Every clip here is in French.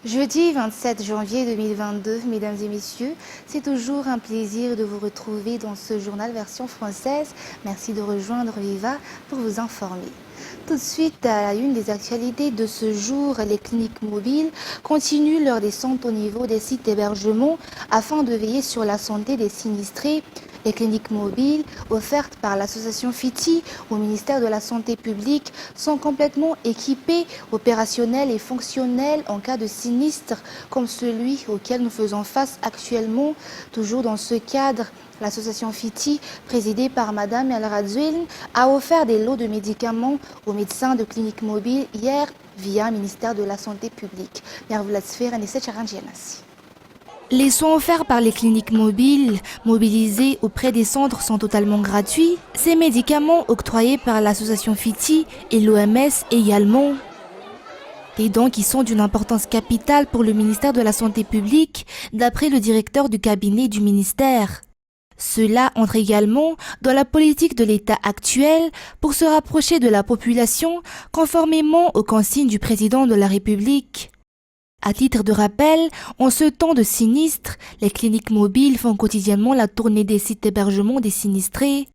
Jeudi 27 janvier 2022, mesdames et messieurs, c'est toujours un plaisir de vous retrouver dans ce journal version française. Merci de rejoindre Viva pour vous informer. Tout de suite, à la une des actualités de ce jour, les cliniques mobiles continuent leur descente au niveau des sites d'hébergement afin de veiller sur la santé des sinistrés. Les cliniques mobiles offertes par l'association FITI au ministère de la Santé publique sont complètement équipées, opérationnelles et fonctionnelles en cas de sinistre comme celui auquel nous faisons face actuellement. Toujours dans ce cadre, l'association FITI, présidée par Madame El Radzouine, a offert des lots de médicaments aux médecins de cliniques mobiles hier via le ministère de la Santé publique. Les soins offerts par les cliniques mobiles, mobilisés auprès des centres, sont totalement gratuits. Ces médicaments octroyés par l'association FITI et l'OMS également. Des dons qui sont d'une importance capitale pour le ministère de la Santé publique, d'après le directeur du cabinet du ministère. Cela entre également dans la politique de l'État actuel pour se rapprocher de la population, conformément aux consignes du président de la République. À titre de rappel, en ce temps de sinistre, les cliniques mobiles font quotidiennement la tournée des sites d'hébergement des sinistrés.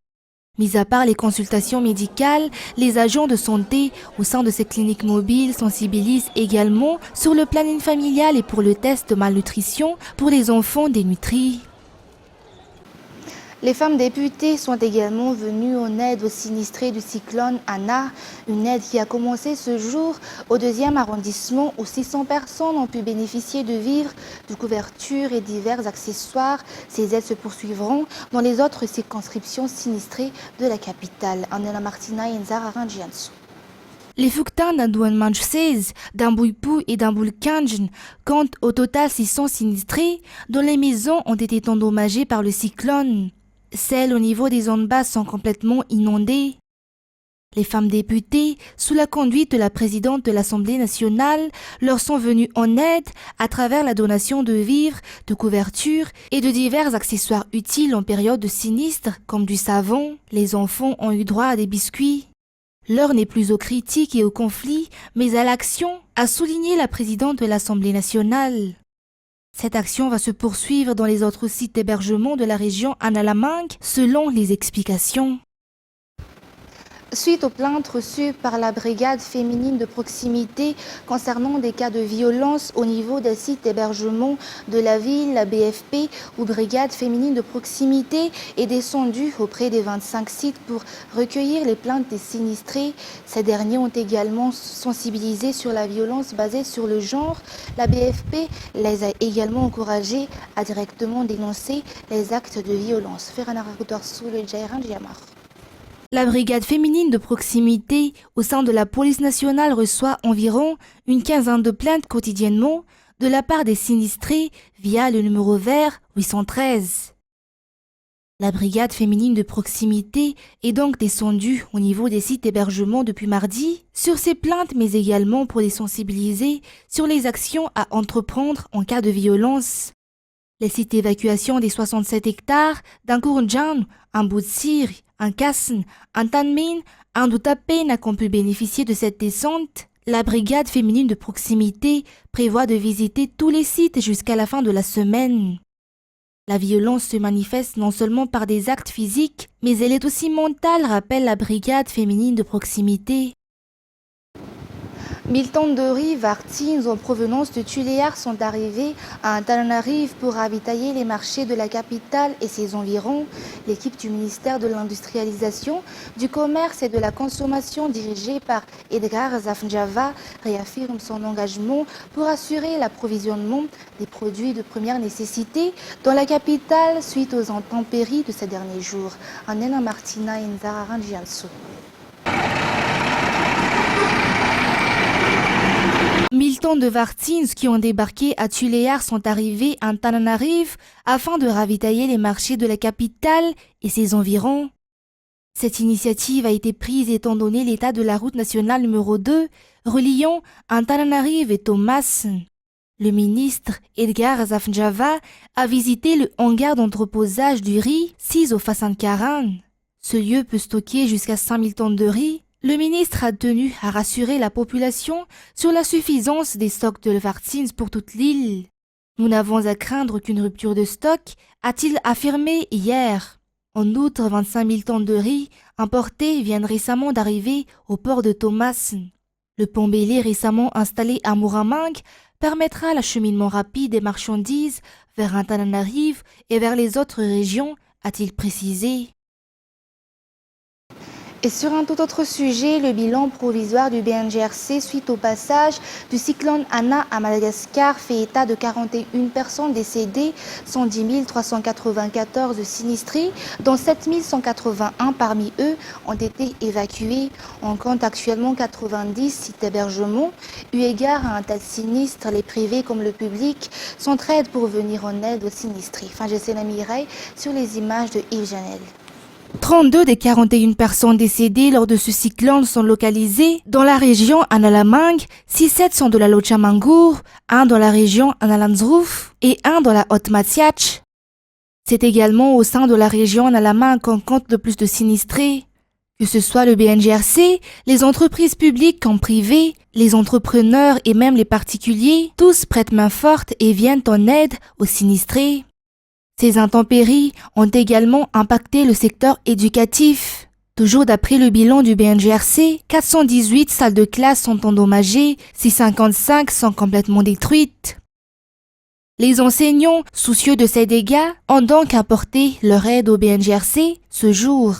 Mis à part les consultations médicales, les agents de santé au sein de ces cliniques mobiles sensibilisent également sur le planning familial et pour le test de malnutrition pour les enfants dénutris. Les femmes députées sont également venues en aide aux sinistrés du cyclone Anna, une aide qui a commencé ce jour au 2e arrondissement où 600 personnes ont pu bénéficier de vivres, de couvertures et divers accessoires. Ces aides se poursuivront dans les autres circonscriptions sinistrées de la capitale. Anela Martina et Nzara Ranjiansu. Les Fouktans d'Andouan-Manchsez, d'Ambouipou et d'Amboulkanjn comptent au total 600 sinistrés dont les maisons ont été endommagées par le cyclone. Celles au niveau des zones basses sont complètement inondées. Les femmes députées, sous la conduite de la présidente de l'Assemblée nationale, leur sont venues en aide à travers la donation de vivres, de couvertures et de divers accessoires utiles en période de sinistre, comme du savon. Les enfants ont eu droit à des biscuits. L'heure n'est plus aux critiques et aux conflits, mais à l'action, a souligné la présidente de l'Assemblée nationale. Cette action va se poursuivre dans les autres sites d'hébergement de la région Analamang, selon les explications. Suite aux plaintes reçues par la brigade féminine de proximité concernant des cas de violence au niveau des sites d'hébergement de la ville, la BFP ou brigade féminine de proximité est descendue auprès des 25 sites pour recueillir les plaintes des sinistrés. Ces derniers ont également sensibilisé sur la violence basée sur le genre. La BFP les a également encouragés à directement dénoncer les actes de violence. La brigade féminine de proximité au sein de la police nationale reçoit environ une quinzaine de plaintes quotidiennement de la part des sinistrés via le numéro vert 813. La brigade féminine de proximité est donc descendue au niveau des sites d'hébergement depuis mardi sur ces plaintes, mais également pour les sensibiliser sur les actions à entreprendre en cas de violence. Les sites d'évacuation des 67 hectares d'Ankourndjan, un Boutsir, un Kassen, un Tanmin, un Doutapé n'a qu'on pu bénéficier de cette descente. La brigade féminine de proximité prévoit de visiter tous les sites jusqu'à la fin de la semaine. La violence se manifeste non seulement par des actes physiques, mais elle est aussi mentale, rappelle la brigade féminine de proximité. 1000 tonnes de riz Vartins en provenance de Tuléar sont arrivées à Antananarive pour ravitailler les marchés de la capitale et ses environs. L'équipe du ministère de l'Industrialisation, du Commerce et de la Consommation dirigée par Edgar Zafnjava réaffirme son engagement pour assurer l'approvisionnement des produits de première nécessité dans la capitale suite aux intempéries de ces derniers jours. Anena Martina et Nzara Ranjiansu. 1000 tonnes de Vartins qui ont débarqué à Tuléar sont arrivés à Antananarive afin de ravitailler les marchés de la capitale et ses environs. Cette initiative a été prise étant donné l'état de la route nationale numéro 2 reliant Antananarive et Thomas. Le ministre Edgar Zafnjava a visité le hangar d'entreposage du riz 6 au Fassan Karan. Ce lieu peut stocker jusqu'à 5000 tonnes de riz. Le ministre a tenu à rassurer la population sur la suffisance des stocks de vaccins pour toute l'île. Nous n'avons à craindre aucune rupture de stock, a-t-il affirmé hier. En outre, 25 000 tonnes de riz importés viennent récemment d'arriver au port de Thomas. Le pont Bélé récemment installé à Mooramang permettra l'acheminement rapide des marchandises vers Antananarivo et vers les autres régions, a-t-il précisé. Et sur un tout autre sujet, le bilan provisoire du BNGRC suite au passage du cyclone Ana à Madagascar fait état de 41 personnes décédées, 110 394 sinistrés, dont 7 181 parmi eux ont été évacués. On compte actuellement 90 sites d'hébergement. Eu égard à un tel sinistre, les privés comme le public s'entraident pour venir en aide aux sinistrés. Enfin, j'essaie la Mireille sur les images de Yves Janel. 32 des 41 personnes décédées lors de ce cyclone sont localisées dans la région Analamang, 6-7 sont de la Lochamangour, 1 dans la région Analanzruf et 1 dans la Haute-Matiach. C'est également au sein de la région Analamang qu'on compte le plus de sinistrés. Que ce soit le BNGRC, les entreprises publiques comme privées, les entrepreneurs et même les particuliers, tous prêtent main forte et viennent en aide aux sinistrés. Ces intempéries ont également impacté le secteur éducatif. Toujours d'après le bilan du BNGRC, 418 salles de classe sont endommagées, 655 sont complètement détruites. Les enseignants, soucieux de ces dégâts, ont donc apporté leur aide au BNGRC ce jour.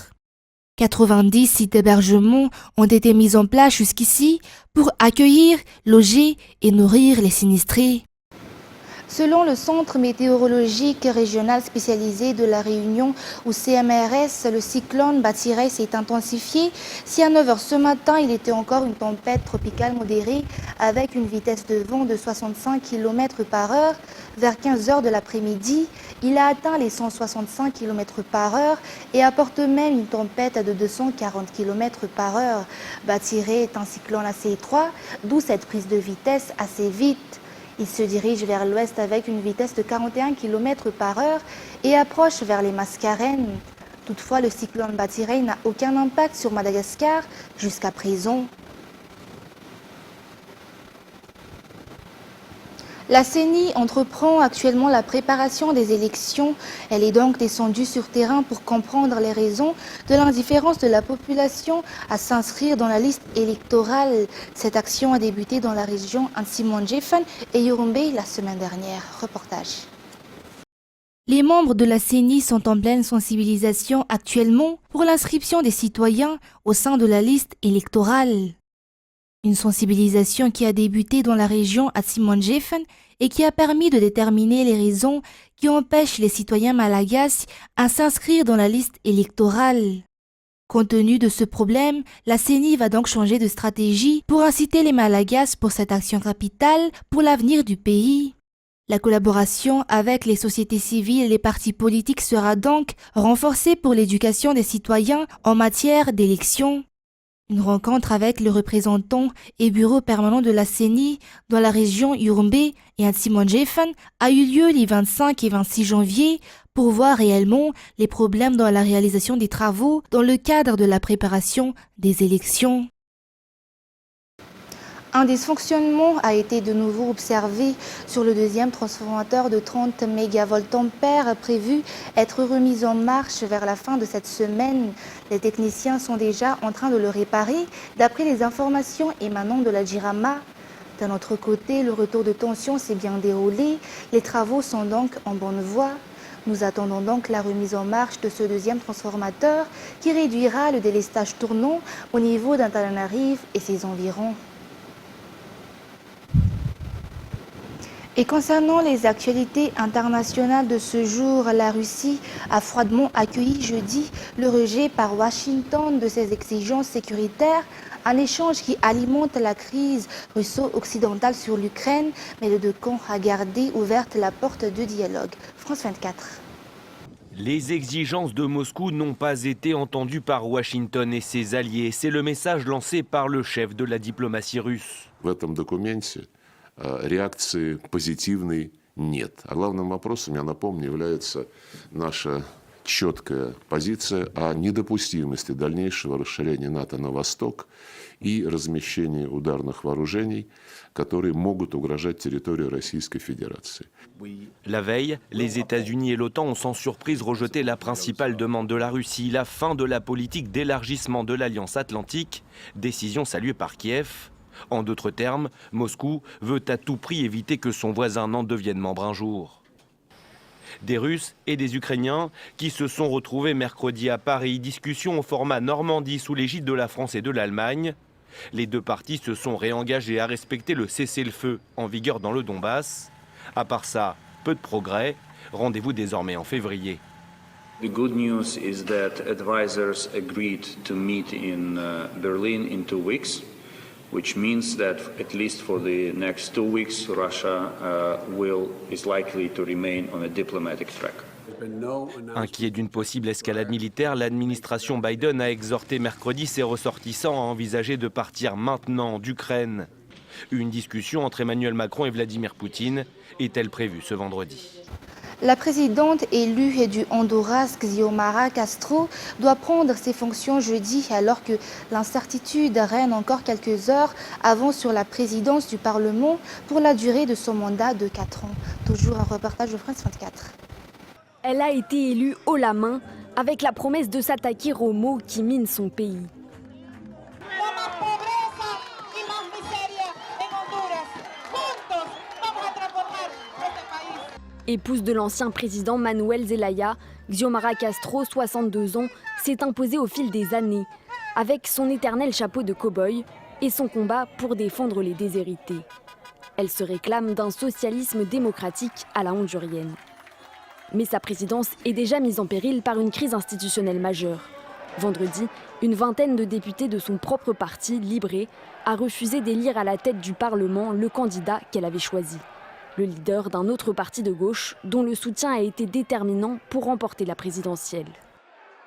90 sites d'hébergement ont été mis en place jusqu'ici pour accueillir, loger et nourrir les sinistrés. Selon le Centre météorologique régional spécialisé de la Réunion ou CMRS, le cyclone Batiray s'est intensifié. Si à 9 h ce matin, il était encore une tempête tropicale modérée avec une vitesse de vent de 65 km par heure, vers 15 h de l'après-midi, il a atteint les 165 km par heure et apporte même une tempête de 240 km par heure. Batiray est un cyclone assez étroit, d'où cette prise de vitesse assez vite. Il se dirige vers l'ouest avec une vitesse de 41 km par heure et approche vers les Mascarenes. Toutefois, le cyclone Batiray n'a aucun impact sur Madagascar jusqu'à présent. La CENI entreprend actuellement la préparation des élections. Elle est donc descendue sur terrain pour comprendre les raisons de l'indifférence de la population à s'inscrire dans la liste électorale. Cette action a débuté dans la région Antsimonjefen et Yorumbe la semaine dernière. Reportage. Les membres de la CENI sont en pleine sensibilisation actuellement pour l'inscription des citoyens au sein de la liste électorale. Une sensibilisation qui a débuté dans la région Antsimonjefen et qui a permis de déterminer les raisons qui empêchent les citoyens malagasy à s'inscrire dans la liste électorale. Compte tenu de ce problème, la CENI va donc changer de stratégie pour inciter les Malagasy pour cette action capitale pour l'avenir du pays. La collaboration avec les sociétés civiles et les partis politiques sera donc renforcée pour l'éducation des citoyens en matière d'élections. Une rencontre avec le représentant et bureau permanent de la CENI dans la région Yorumbe et Antsimonjefen a eu lieu les 25 et 26 janvier pour voir réellement les problèmes dans la réalisation des travaux dans le cadre de la préparation des élections. Un dysfonctionnement a été de nouveau observé sur le deuxième transformateur de 30 MVA prévu être remis en marche vers la fin de cette semaine. Les techniciens sont déjà en train de le réparer d'après les informations émanant de la JIRAMA. D'un autre côté, le retour de tension s'est bien déroulé. Les travaux sont donc en bonne voie. Nous attendons donc la remise en marche de ce deuxième transformateur qui réduira le délestage tournant au niveau d'Antananarivo et ses environs. Et concernant les actualités internationales de ce jour, la Russie a froidement accueilli jeudi le rejet par Washington de ses exigences sécuritaires, un échange qui alimente la crise russo-occidentale sur l'Ukraine, mais le deux camps a gardé ouverte la porte de dialogue. France 24. Les exigences de Moscou n'ont pas été entendues par Washington et ses alliés. C'est le message lancé par le chef de la diplomatie russe. Реакции позитивной нет. А главным вопросом, я напомню, является наша четкая позиция о недопустимости дальнейшего расширения НАТО на восток и размещения ударных вооружений, которые могут угрожать территории Российской Fédération. La veille, les États-Unis et l'OTAN ont sans surprise rejeté la principale demande de la Russie, la fin de la politique d'élargissement de l'Alliance Atlantique, décision saluée par Kiev. En d'autres termes, Moscou veut à tout prix éviter que son voisin n'en devienne membre un jour. Des Russes et des Ukrainiens qui se sont retrouvés mercredi à Paris, discussion au format Normandie sous l'égide de la France et de l'Allemagne. Les deux parties se sont réengagées à respecter le cessez-le-feu en vigueur dans le Donbass. À part ça, peu de progrès. Rendez-vous désormais en février. The good news is that advisors agreed to meet in Berlin in 2 weeks, which means that at least for the next 2 weeks, Russia is likely to remain on a diplomatic track. Inquiet d'une possible escalade militaire, l'administration Biden a exhorté mercredi ses ressortissants à envisager de partir maintenant d'Ukraine. Une discussion entre Emmanuel Macron et Vladimir Poutine est-elle prévue ce vendredi? La présidente élue du Honduras, Xiomara Castro, doit prendre ses fonctions jeudi alors que l'incertitude règne encore quelques heures avant sur la présidence du Parlement pour la durée de son mandat de 4 ans. Toujours un reportage de France 24. Elle a été élue haut la main avec la promesse de s'attaquer aux maux qui minent son pays. Épouse de l'ancien président Manuel Zelaya, Xiomara Castro, 62 ans, s'est imposée au fil des années, avec son éternel chapeau de cow-boy et son combat pour défendre les déshérités. Elle se réclame d'un socialisme démocratique à la hondurienne. Mais sa présidence est déjà mise en péril par une crise institutionnelle majeure. Vendredi, une vingtaine de députés de son propre parti, Libre, a refusé d'élire à la tête du Parlement le candidat qu'elle avait choisi. Le leader d'un autre parti de gauche dont le soutien a été déterminant pour remporter la présidentielle.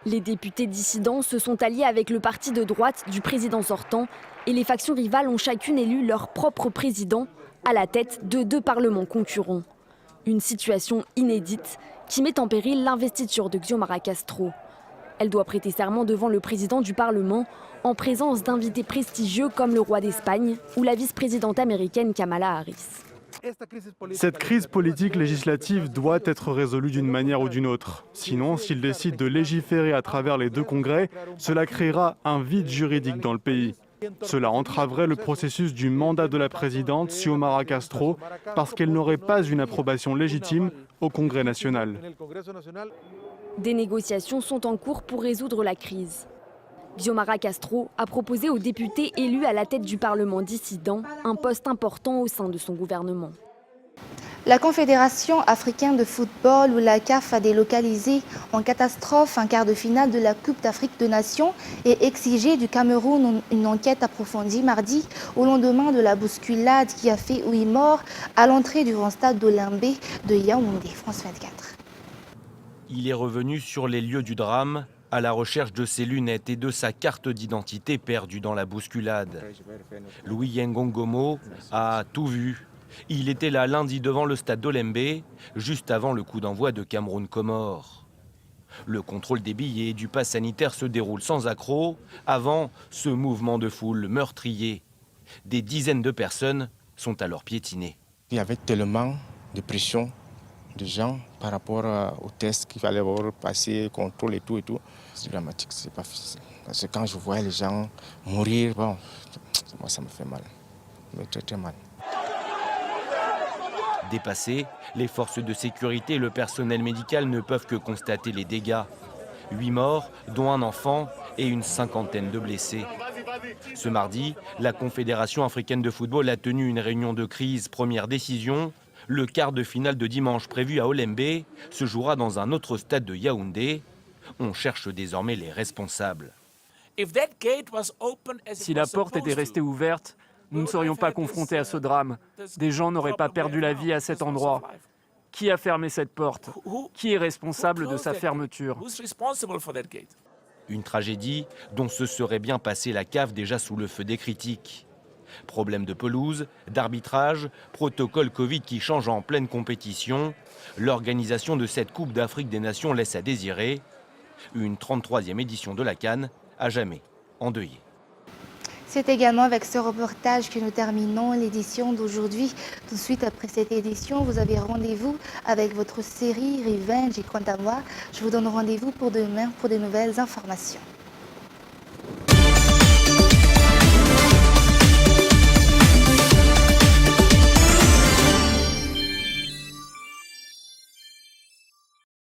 Les députés dissidents se sont alliés avec le parti de droite du président sortant et les factions rivales ont chacune élu leur propre président à la tête de 2 parlements concurrents. Une situation inédite qui met en péril l'investiture de Xiomara Castro. Elle doit prêter serment devant le président du Parlement en présence d'invités prestigieux comme le roi d'Espagne ou la vice-présidente américaine Kamala Harris. Cette crise politique législative doit être résolue d'une manière ou d'une autre. Sinon, s'il décide de légiférer à travers les 2 congrès, cela créera un vide juridique dans le pays. Cela entraverait le processus du mandat de la présidente Xiomara Castro parce qu'elle n'aurait pas une approbation légitime au Congrès national. Des négociations sont en cours pour résoudre la crise. Xiomara Castro a proposé aux députés élus à la tête du Parlement dissident un poste important au sein de son gouvernement. La Confédération africaine de football, ou la CAF, a délocalisé en catastrophe un quart de finale de la Coupe d'Afrique des Nations et exigé du Cameroun une enquête approfondie mardi au lendemain de la bousculade qui a fait 8 morts à l'entrée du grand stade d'Olembe de Yaoundé. France 24. Il est revenu sur les lieux du drame à la recherche de ses lunettes et de sa carte d'identité perdue dans la bousculade. Louis Yengongomo a tout vu. Il était là lundi devant le stade d'Olembe, juste avant le coup d'envoi de Cameroun-Comores. Le contrôle des billets et du pass sanitaire se déroule sans accroc avant ce mouvement de foule meurtrier. Des dizaines de personnes sont alors piétinées. Il y avait tellement de pression de gens par rapport aux tests qu'il fallait passer, contrôle et tout. C'est dramatique, c'est pas facile. Parce que quand je vois les gens mourir, bon, moi ça me fait mal, ça me fait très mal. Dépassés, les forces de sécurité et le personnel médical ne peuvent que constater les dégâts. 8 morts, dont un enfant et une 50aine de blessés. Ce mardi, la Confédération africaine de football a tenu une réunion de crise. Première décision, le quart de finale de dimanche prévu à Olembe se jouera dans un autre stade de Yaoundé. On cherche désormais les responsables. Si la porte était restée ouverte, nous ne serions pas confrontés à ce drame. Des gens n'auraient pas perdu la vie à cet endroit. Qui a fermé cette porte? Qui est responsable de sa fermeture? Une tragédie dont se serait bien passée la CAF déjà sous le feu des critiques. Problèmes de pelouse, d'arbitrage, protocole Covid qui change en pleine compétition. L'organisation de cette Coupe d'Afrique des Nations laisse à désirer. Une 33e édition de la CAN à jamais endeuillée. C'est également avec ce reportage que nous terminons l'édition d'aujourd'hui. Tout de suite après cette édition, vous avez rendez-vous avec votre série Revenge. Et quant à moi, je vous donne rendez-vous pour demain pour de nouvelles informations.